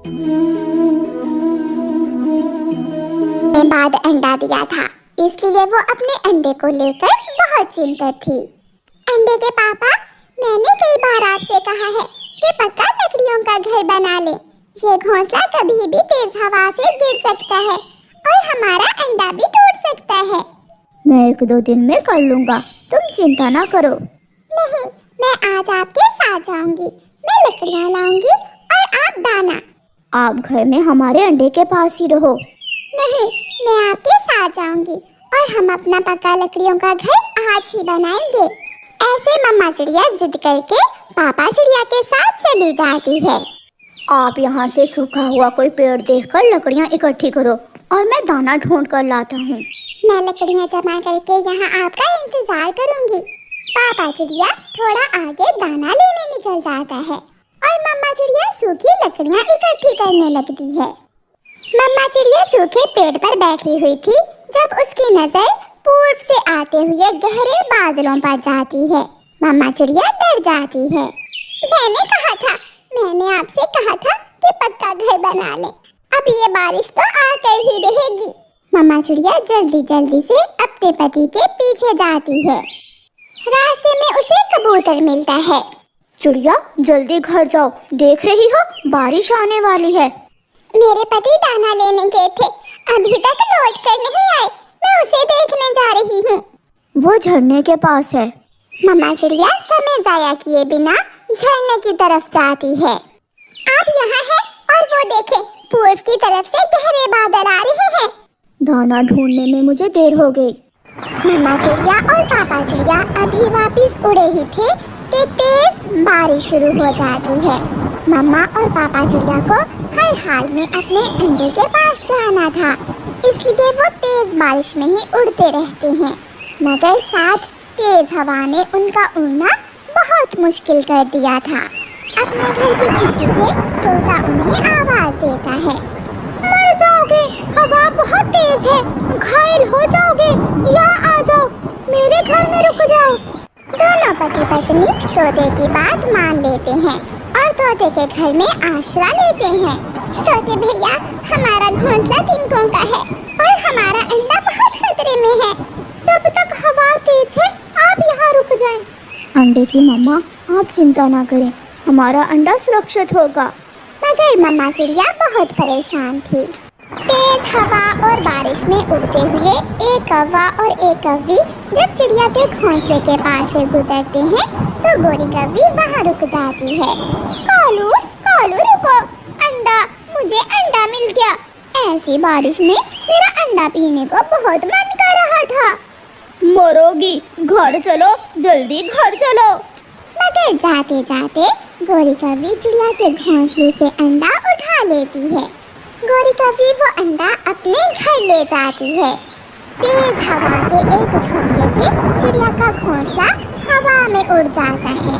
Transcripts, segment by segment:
ने बाद अंडा दिया था, इसलिए वो अपने अंडे को लेकर बहुत चिंतित थी। अंडे के पापा, मैंने कई बार आपसे कहा है कि पक्का लकड़ियों का घर बना ले। ये घोंसला कभी भी तेज हवा से गिर सकता है और हमारा अंडा भी टूट सकता है। मैं 1-2 दिन में कर लूँगा, तुम चिंता ना करो। नहीं, मैं आज आपके साथ जाऊंगी। मैं लकड़ियाँ लाऊंगी और आप दाना। आप घर में हमारे अंडे के पास ही रहो। नहीं, मैं आपके साथ जाऊंगी और हम अपना पक्का लकड़ियों का घर आज ही बनाएंगे। ऐसे मम्मा चिड़िया जिद करके पापा चिड़िया के साथ चली जाती है। आप यहाँ से सूखा हुआ कोई पेड़ देखकर लकड़ियाँ इकट्ठी करो और मैं दाना ढूंढ कर लाता हूँ। मैं लकड़ियाँ जमा करके यहाँ आपका इंतजार करूँगी। पापा चिड़िया थोड़ा आगे दाना लेने निकल जाता है और मम्मा चिड़िया सूखी लकड़ियाँ इकट्ठी करने लगती है। मम्मा चिड़िया सूखे पेड़ पर बैठी हुई थी जब उसकी नजर पूर्व से आते हुए गहरे बादलों पर जाती है। मम्मा चिड़िया डर जाती है। मैंने आपसे कहा था कि पक्का घर बना ले। अब ये बारिश तो आकर ही रहेगी। मम्मा चिड़िया जल्दी जल्दी से अपने पति के पीछे जाती है। रास्ते में उसे कबूतर मिलता है। चिड़िया जल्दी घर जाओ, देख रही हो बारिश आने वाली है। मेरे पति दाना लेने गए थे, अभी तक लौट कर नहीं आए। मैं उसे देखने जा रही हूँ। वो झरने के पास है। मम्मा चिड़िया समय जाया किए बिना झरने की तरफ जाती है। आप यहाँ हैं और वो देखें, पूर्व की तरफ से गहरे बादल आ रहे हैं। दाना ढूंढने में मुझे देर हो गई। मम्मा चिड़िया और पापा चिड़िया अभी वापस उड़े ही थे कि तेज बारिश शुरू हो जाती है। मम्मा और पापा चिड़िया को हर हाल में अपने अंडे के पास जाना था, इसलिए वो तेज बारिश में ही उड़ते रहते हैं। मगर साथ तेज हवा ने उनका उड़ना बहुत मुश्किल कर दिया था। अपने घर की खिड़की से तोता उन्हें आवाज देता है। मर जाओगे, हवा बहुत तेज है, घायल हो जाओगे। यहाँ आ जाओ, मेरे घर में रुक जाओ। दोनों पति पत्नी तोते की बात मान लेते हैं और तोते के घर में आश्रय लेते हैं। तोते भैया, हमारा घोंसला तिनकों का है और हमारा अंडा बहुत खतरे में है। जब तक हवा तेज है, आप यहाँ रुक जाएं। अंडे की मम्मा, आप चिंता ना करें, हमारा अंडा सुरक्षित होगा। मगर मम्मा चिड़िया बहुत परेशान थी। तेज हवा और बारिश में उड़ते हुए एक कौवा और एक कौवी जब चिड़िया के घोंसले के पास से गुजरते हैं तो गोरी कौवी वहाँ रुक जाती है। कालू, कालू रुको, अंडा, मुझे अंडा मिल गया। ऐसी बारिश में मेरा अंडा पीने को बहुत मन कर रहा था। मरोगी, घर चलो, जल्दी घर चलो। मगर जाते जाते गोरी कौवी चिड़िया के घोंसले से अंडा उठा लेती है। गोरी कौवी वो अंडा अपने घर ले जाती है। तेज हवा के एक झोंके से चिड़िया का घोंसला हवा में उड़ जाता है।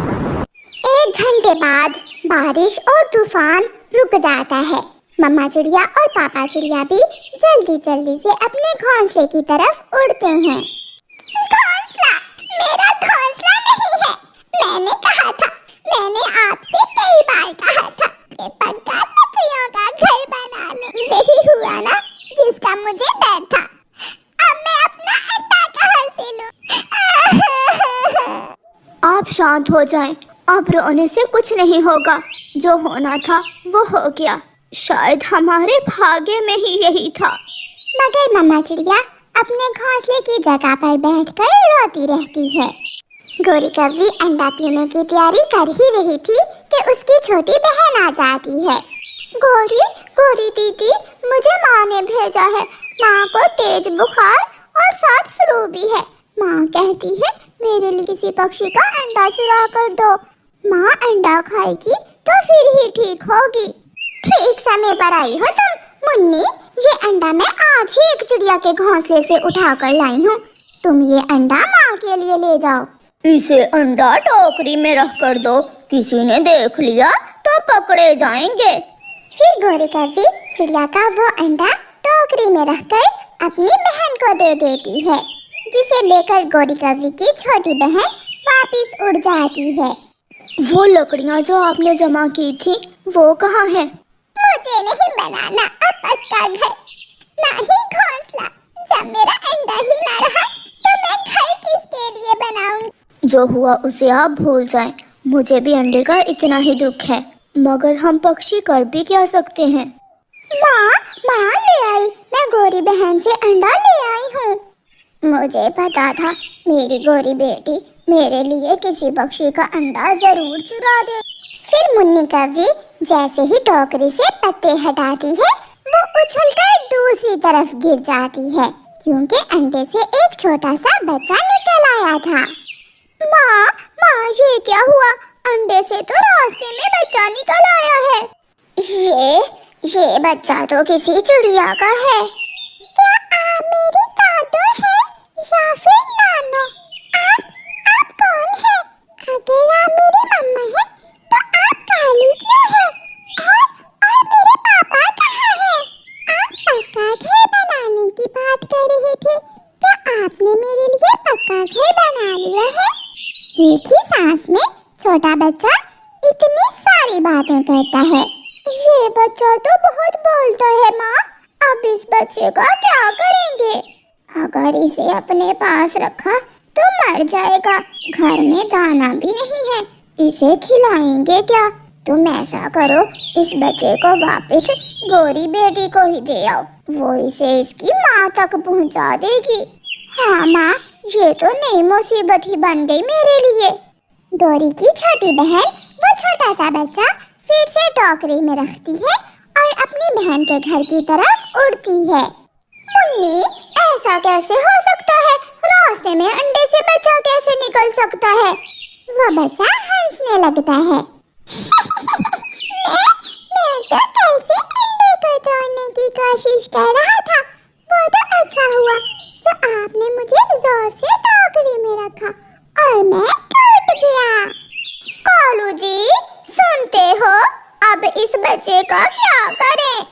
1 घंटे बाद बारिश और तूफान रुक जाता है। मम्मा चिड़िया और पापा चिड़िया भी जल्दी जल्दी से अपने घोंसले की तरफ उड़ते हैं। घोंसला, मेरा घोंसला नहीं है। मैंने आपसे कई बार कहा था कि पक्का लकड़ियों का घर बना ले। वही हुआ ना जिसका मुझे डर था। अब मैं अपना अंडा कहाँ से लूं? आप शांत हो जाएं, अब रोने से कुछ नहीं होगा। जो होना था वो हो गया, शायद हमारे भाग्य में ही यही था। मगर मम्मा चिड़िया अपने घोंसले की जगह पर बैठकर रोती रहती है। गोरी कौवी अंडा पीने की तैयारी कर ही रही थी कि उसकी छोटी बहन आ जाती है। गोरी दीदी, मुझे माँ ने भेजा है। माँ को तेज बुखार और साथ फ्लू भी है। माँ कहती है मेरे लिए किसी पक्षी का अंडा चुरा कर दो। माँ अंडा खाएगी तो फिर ही ठीक होगी। ठीक समय पर आई हो तुम, मुन्नी। ये अंडा मैं आज ही एक चिड़िया के घोंसले से उठा कर लाई हूँ। तुम ये अंडा माँ के लिए ले जाओ। इसे अंडा टोकरी में रख कर दो, किसी ने देख लिया तो पकड़े जाएंगे। फिर गोरी कौवी चिड़िया का वो अंडा टोकरी में रखकर अपनी बहन को दे देती है, जिसे लेकर गोरी कौवी की छोटी बहन वापस उड़ जाती है। वो लकड़ियाँ जो आपने जमा की थी वो कहाँ हैं? मुझे नहीं बनाना अब पक्का घर, ना ही घोंसला। जब मेरा अंडा ही ना रहा तो मैं घर किसके लिए बनाऊं? जो हुआ उसे आप भूल जाएं। मुझे भी अंडे का इतना ही दुख है, मगर हम पक्षी कर भी क्या सकते हैं। माँ ले आई, मैं गोरी बहन से अंडा ले आई हूँ। मुझे पता था मेरी गोरी बेटी मेरे लिए किसी पक्षी का अंडा जरूर चुरा दे। फिर मुन्नी कौवी जैसे ही टोकरी से पत्ते हटाती है, वो उछलकर दूसरी तरफ गिर जाती है, क्योंकि अंडे से एक छोटा सा बच्चा निकल आया था। माँ ये क्या हुआ? अंडे से तो रास्ते में बच्चा निकल आया है। ये बच्चा तो किसी चिड़िया का है। क्या आप मेरी दादू हैं या फिर नानो? आप कौन है? अगर आप मेरी मम्मा हैं तो आप काली क्यों हैं? और मेरे पापा कहाँ हैं? आप पक्का घर बनाने की बात कर रहे थे, तो आपने मेरे लिए पक्का घर बना लिया है। एक ही सांस में छोटा बच्चा इतनी सारी बातें करता है। ये बच्चा तो बहुत बोलता है माँ, अब इस बच्चे का क्या करेंगे? अगर इसे अपने पास रखा तो मर जाएगा। घर में दाना भी नहीं है, इसे खिलाएंगे क्या? तुम ऐसा करो, इस बच्चे को वापस गोरी बेटी को ही दे आओ, वो इसे इसकी माँ तक पहुँचा देगी। हाँ माँ, ये तो नई मुसीबत ही बन गई मेरे लिए। डोरी की छोटी बहन वो छोटा सा बच्चा फिर से टोकरी में रखती है और अपनी बहन के घर की तरफ उड़ती है। मुन्नी, ऐसा कैसे हो सकता है? रास्ते में अंडे से बच्चा कैसे निकल सकता है? वो बच्चा हंसने लगता है। मैं तो कल से अंडे को तोड़ने की कोशिश कर रहा था। वो तो अच्छा हुआ जो आपने मुझे जोर से टोकरी में रखा और मैं टूट गया। कालू जी, सुनते हो? अब इस बच्चे का क्या करें?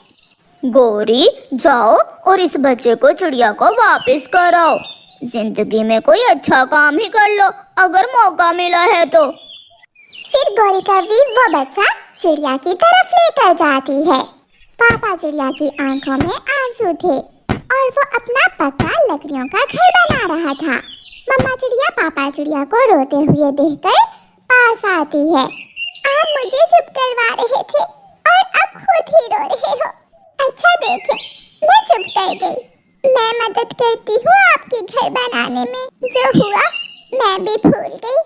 गोरी, जाओ और इस बच्चे को चिड़िया को वापस कराओ। जिंदगी में कोई अच्छा काम ही कर लो अगर मौका मिला है तो। फिर गोरी कौवी वो बच्चा चिड़िया की तरफ लेकर जाती है। पापा चिड़िया की आंखों में आंसू थे और वो अपना पक्का लकड़ियों का घर बना रहा था। मम्मा चिड़िया पापा चिड़िया को रोते हुए देखकर पास आती है। आप मुझे चुप करवा रहे थे और अब खुद ही रो रहे हो। अच्छा देखें, मैं चुप कर गई। मैं मदद करती हूँ आपके घर बनाने में। जो हुआ मैं भी भूल गई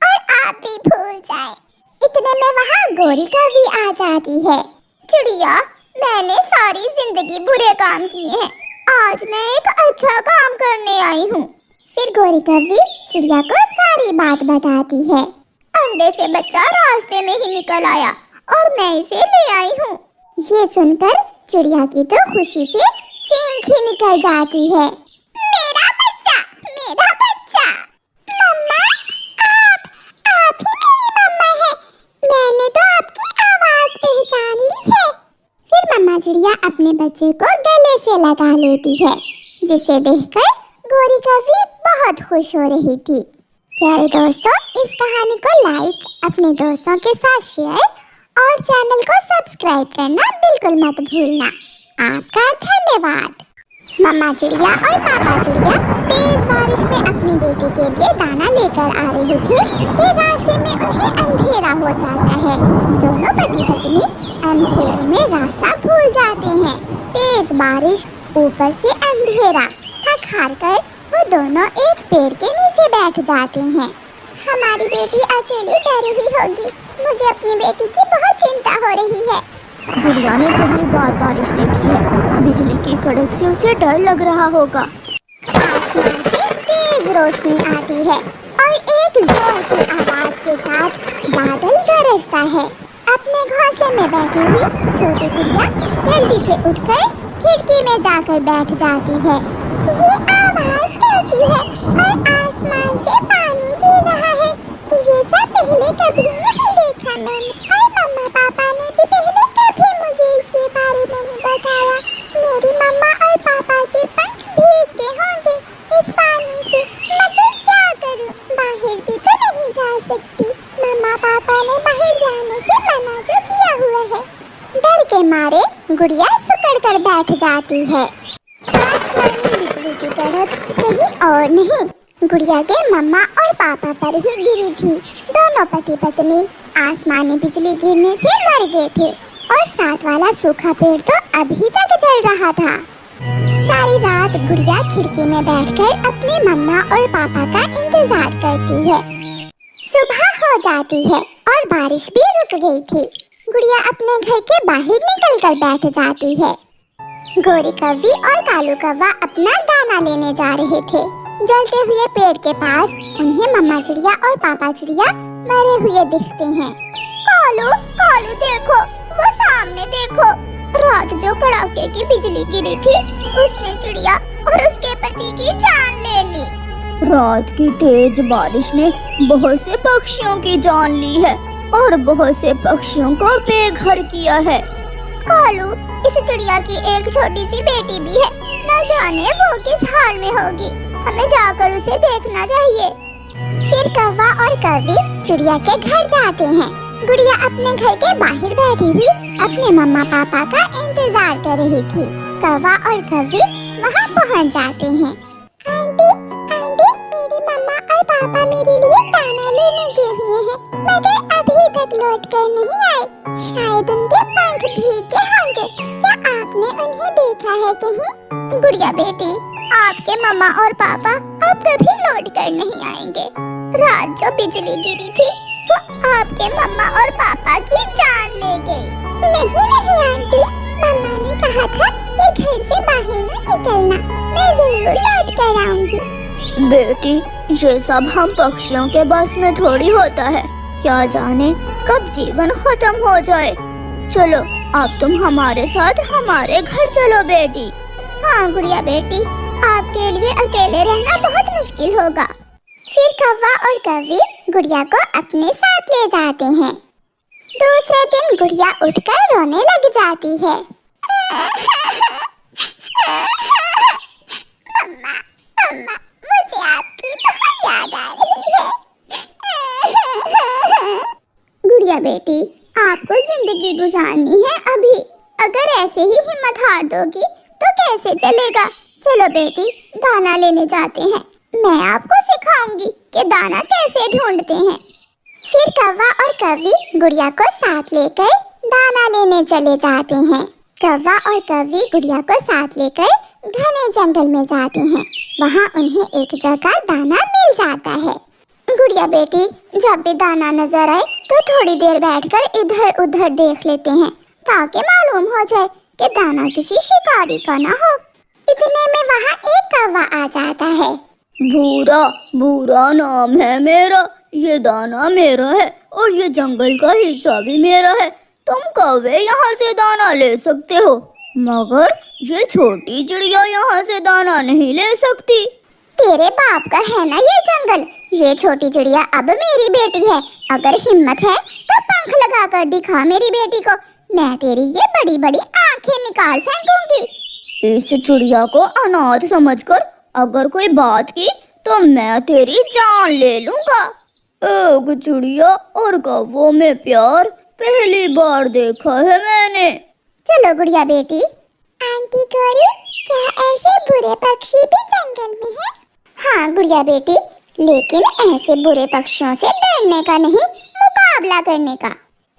और आप भी भूल जाए। इतने में वहाँ गोरी कौवी आ जाती है। चिड़िया, मैंने सारी जिंदगी बुरे काम किए हैं, आज मैं एक अच्छा काम करने आई हूँ। फिर गोरी कौवी चिड़िया को सारी बात बताती है। अंडे से बच्चा रास्ते में ही निकल आया और मैं इसे ले आई हूँ। ये सुनकर चिड़िया की तो खुशी से चीख ही निकल जाती है। मेरा बच्चा, मेरा बच्चा। मम्मा, आप ही मेरी मम्मा है। मैंने तो आपकी आवाज पहचान ली है। फिर मम्मा चिड़िया अपने बच्चे को गले से लगा लेती है, जिसे देखकर गोरी कौवी बहुत खुश हो रही थी। प्यारे दोस्तों, इस कहानी को लाइक, अपने दोस्तों के साथ शेयर और चैनल को सब्सक्राइब करना बिल्कुल मत भूलना। आपका धन्यवाद। मम्मा चिड़िया और पापा चिड़िया तेज बारिश में अपनी बेटी के लिए दाना लेकर आ रहे थे कि रास्ते में उन्हें अंधेरा हो जाता है। दोनों पति पत्नी अंधेरे में रास्ता भूल जाते हैं। तेज बारिश, ऊपर से अंधेरा, थक हार कर वो दोनों एक पेड़ के नीचे बैठ जाते हैं। हमारी बेटी अकेली डर रही होगी। मुझे अपनी बेटी की बहुत चिंता हो रही है। गुड़िया ने पहली बार बारिश देखी है, बिजली की कड़क से उसे डर लग रहा होगा। आसमान से तेज रोशनी आती है और एक जोर की आवाज के साथ बादल गरजता है। अपने घोंसले में बैठी हुई छोटी गुड़िया जल्दी से उठकर खिड़की में जाकर बैठ जाती है। ये आवाज कैसी है और आसमान से पानी गिर रहा है? ये सब पहले कभी नहीं देखा मैंने, और मम्मा पापा ने भी पहले कभी मुझे इसके बारे में नहीं बताया। मेरी मम्मा और पापा के पंख भीग गए होंगे इस पानी से, मगर क्या करूं, बाहर भी तो नहीं जा सकती। मम्मा पापा ने बाहर जाने से मना जो किया हुआ है। डर के के मारे गुड़िया सुकड़ कर बैठ जाती है। आसमानी बिजली की कड़क कहीं और नहीं, गुड़िया के मम्मा और पापा पर ही गिरी थी। दोनों पति पत्नी आसमानी बिजली गिरने से मर गए थे और साथ वाला सूखा पेड़ तो अभी तक जल रहा था। सारी रात गुड़िया खिड़की में बैठकर अपनी मम्मा और पापा का इंतजार करती है। सुबह हो जाती है और बारिश भी रुक गई थी। गुड़िया अपने घर के बाहर निकलकर बैठ जाती है। गोरी कौवी और कालू कौवा अपना दाना लेने जा रहे थे। जलते हुए पेड़ के पास उन्हें मम्मा चिड़िया और पापा चिड़िया मरे हुए दिखते हैं। कालू, कालू देखो, वो सामने देखो, रात जो कड़ाके की बिजली गिरी थी उसने चिड़िया और उसके पति की जान ले ली। रात की तेज बारिश ने बहुत से पक्षियों की जान ली है और बहुत से पक्षियों को बेघर किया है। कालू, इस चिड़िया की एक छोटी सी बेटी भी है, न जाने वो किस हाल में होगी, हमें जाकर उसे देखना चाहिए। फिर कौवा और कौवी चिड़िया के घर जाते हैं। गुड़िया अपने घर के बाहर बैठी हुई अपने मम्मा पापा का इंतजार कर रही थी। कौवा और कौवी वहाँ पहुँच जाते हैं। आंटी, आंटी, मेरी मम्मा और पापा मेरे लिए दाना लेने गए हुए हैं, मगर अभी तक लौट कर नहीं आए। शायद उनके पंख भीग के होंगे, क्या आपने उन्हें देखा है कहीं? गुड़िया बेटी, आपके मम्मा और पापा अब कभी लौट कर नहीं आएंगे। रात जो बिजली गिरी थी वो आपके मम्मा और पापा की जान ले गई। नहीं नहीं आंटी, मम्मा ने कहा था कि घर से बाहर न निकलना, मैं जरूर लौट कर आऊंगी। बेटी, ये सब हम पक्षियों के बस में थोड़ी होता है, क्या जाने कब जीवन खत्म हो जाए। चलो अब तुम हमारे साथ हमारे घर चलो बेटी। हाँ गुड़िया बेटी, आपके लिए अकेले रहना बहुत मुश्किल होगा। फिर कौवा और कौवी गुड़िया को अपने साथ ले जाते हैं। दूसरे दिन गुड़िया उठकर रोने लग जाती है। मम्मा, मम्मा, मुझे आपकी बहुत याद आ रही है। गुड़िया बेटी, आपको जिंदगी गुजारनी है अभी, अगर ऐसे ही हिम्मत हार दोगी तो कैसे चलेगा। चलो बेटी, दाना लेने जाते हैं, मैं आपको सिखाऊंगी कि दाना कैसे ढूंढते हैं। फिर कौवा और कौवी गुड़िया को साथ लेकर दाना लेने चले जाते हैं। कौवा और कौवी गुड़िया को साथ लेकर घने जंगल में जाते हैं। वहाँ उन्हें एक जगह दाना मिल जाता है। गुड़िया बेटी, जब भी दाना नजर आए तो थोड़ी देर बैठकर इधर उधर देख लेते हैं, ताकि मालूम हो जाए कि दाना किसी शिकारी का ना हो। इतने में वहाँ एक कौवा आ जाता है। भूरा, भूरा नाम है मेरा, ये दाना मेरा है और ये जंगल का हिस्सा भी मेरा है। तुम कौवे यहाँ से दाना ले सकते हो, मगर ये छोटी चिड़िया यहाँ से दाना नहीं ले सकती। तेरे बाप का है ना ये जंगल, ये छोटी चिड़िया अब मेरी बेटी है। अगर हिम्मत है तो पंख लगा कर दिखा मेरी बेटी को, मैं तेरी ये बड़ी बड़ी आंखें निकाल फेंकूंगी। इस चिड़िया को अनाथ समझकर अगर कोई बात की तो मैं तेरी जान ले लूंगा। एक चिड़िया और कौवों में प्यार पहली बार देखा है मैंने। चलो गुड़िया बेटी। आंटी गौरी, क्या ऐसे बुरे पक्षी भी जंगल में हैं? हाँ गुड़िया बेटी, लेकिन ऐसे बुरे पक्षियों से डरने का नहीं, मुकाबला करने का।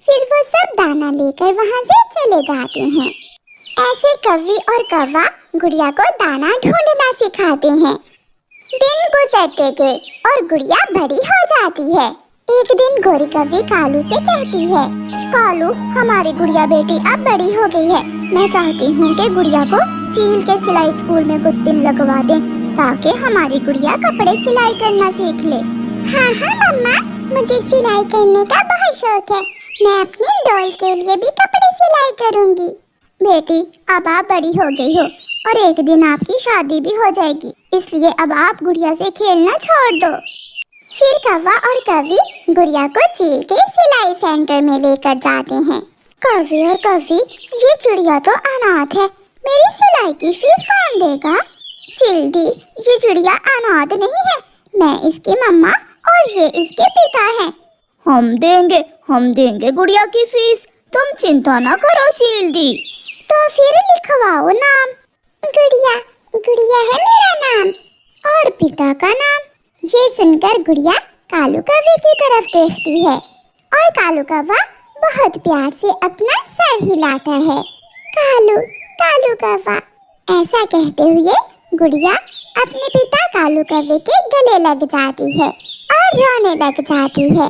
फिर वो सब दाना लेकर वहाँ से चले जाते हैं। ऐसे कौवी और कौवा गुड़िया को दाना ढूंढना सिखाते हैं। दिन गुजरते गए और गुड़िया बड़ी हो जाती है। एक दिन गोरी कौवी कालू से कहती है, कालू, हमारी गुड़िया बेटी अब बड़ी हो गई है, मैं चाहती हूँ कि गुड़िया को चील के सिलाई स्कूल में कुछ दिन लगवा दें, ताकि हमारी गुड़िया कपड़े सिलाई करना सीख ले। हाँ हाँ मम्मा, मुझे सिलाई करने का बहुत शौक है, मैं अपनी डॉल के लिए भी कपड़े सिलाई करूँगी। बेटी, अब आप बड़ी हो गई हो और एक दिन आपकी शादी भी हो जाएगी, इसलिए अब आप गुड़िया से खेलना छोड़ दो। फिर कौवा और कौवी गुड़िया को चील के सिलाई सेंटर में लेकर जाते हैं। कौवी और कौवी, ये चिड़िया तो अनाथ है, मेरी सिलाई की फीस कौन देगा? चील दी, ये चिड़िया अनाथ नहीं है, मैं इसकी मम्मा और ये इसके पिता हैं। हम देंगे गुड़िया की फीस, तुम चिंता ना करो चील दी। तो फिर लिखवाओ नाम। गुड़िया, गुड़िया है मेरा नाम और पिता का नाम। ये सुनकर गुड़िया कालू कौवे की तरफ देखती है और कालू कौवा बहुत प्यार से अपना सर हिलाता है। कालू, कालू कौवा, ऐसा कहते हुए गुड़िया अपने पिता कालू कौवे के गले लग जाती है और रोने लग जाती है।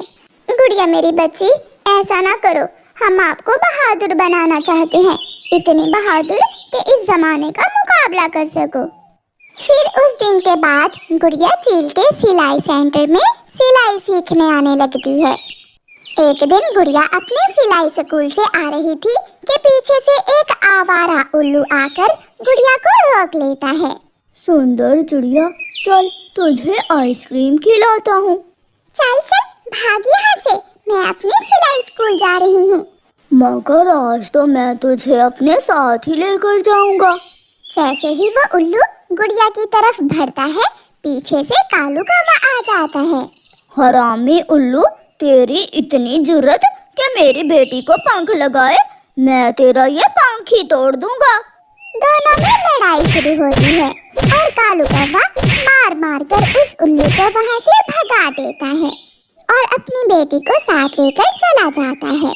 गुड़िया मेरी बच्ची, ऐसा ना करो, हम आपको बहादुर बनाना चाहते हैं, इतनी बहादुर कि इस जमाने का मुकाबला कर सको। फिर उस दिन के बाद गुड़िया चील के सिलाई सेंटर में सिलाई सीखने आने लगती है। एक दिन गुड़िया अपने सिलाई स्कूल से आ रही थी कि पीछे से एक आवारा उल्लू आकर गुड़िया को रोक लेता है। सुंदर चिड़िया, चल तुझे आइसक्रीम खिलाता हूँ। चल चल भाग यहाँ से, मैं अपने सिलाई स्कूल जा रही हूँ। मगर आज तो मैं तुझे अपने साथ ही लेकर जाऊंगा। जैसे ही वो उल्लू गुड़िया की तरफ बढ़ता है, पीछे से कालू कौवा आ जाता है। हरामी उल्लू, तेरी इतनी जुर्रत कि मेरी बेटी को पंख लगाए, मैं तेरा ये पंख ही तोड़ दूंगा। दोनों में लड़ाई शुरू होती है और कालू कौवा मार मार कर उस उल्लू को वहाँ से भगा देता है और अपनी बेटी को साथ लेकर चला जाता है।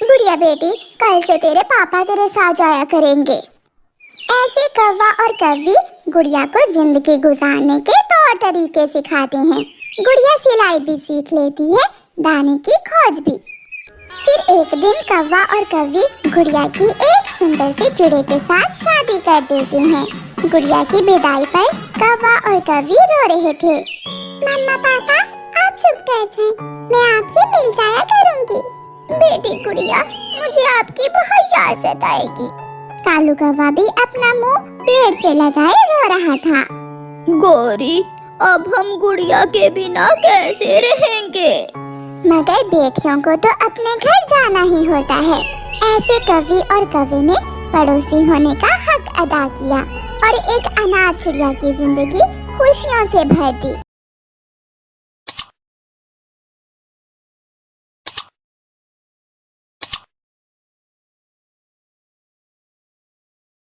गुड़िया बेटी, कल से तेरे पापा तेरे साथ जाया करेंगे। ऐसे कौवा और कौवी गुड़िया को जिंदगी गुजारने के तौर तरीके सिखाते हैं। गुड़िया सिलाई भी सीख लेती है, दाने की खोज भी। फिर एक दिन कौवा और कौवी गुड़िया की एक सुंदर से चिड़े के साथ शादी कर देते हैं। गुड़िया की विदाई पर कौवा और कौवी रो रहे थे। मम्मा पापा, आप चुप कर जाएं, मैं आपसे मिल जाया करूंगी। बेटी गुड़िया, मुझे आपकी बहुत याद सताएगी। कालू कौवा भी अपना मुंह पेड़ से लगाए रो रहा था। गौरी, अब हम गुड़िया के बिना कैसे रहेंगे? मगर बेटियों को तो अपने घर जाना ही होता है। ऐसे कवि और कवि ने पड़ोसी होने का हक अदा किया और एक अनाथ चिड़िया की जिंदगी खुशियों से भर दी।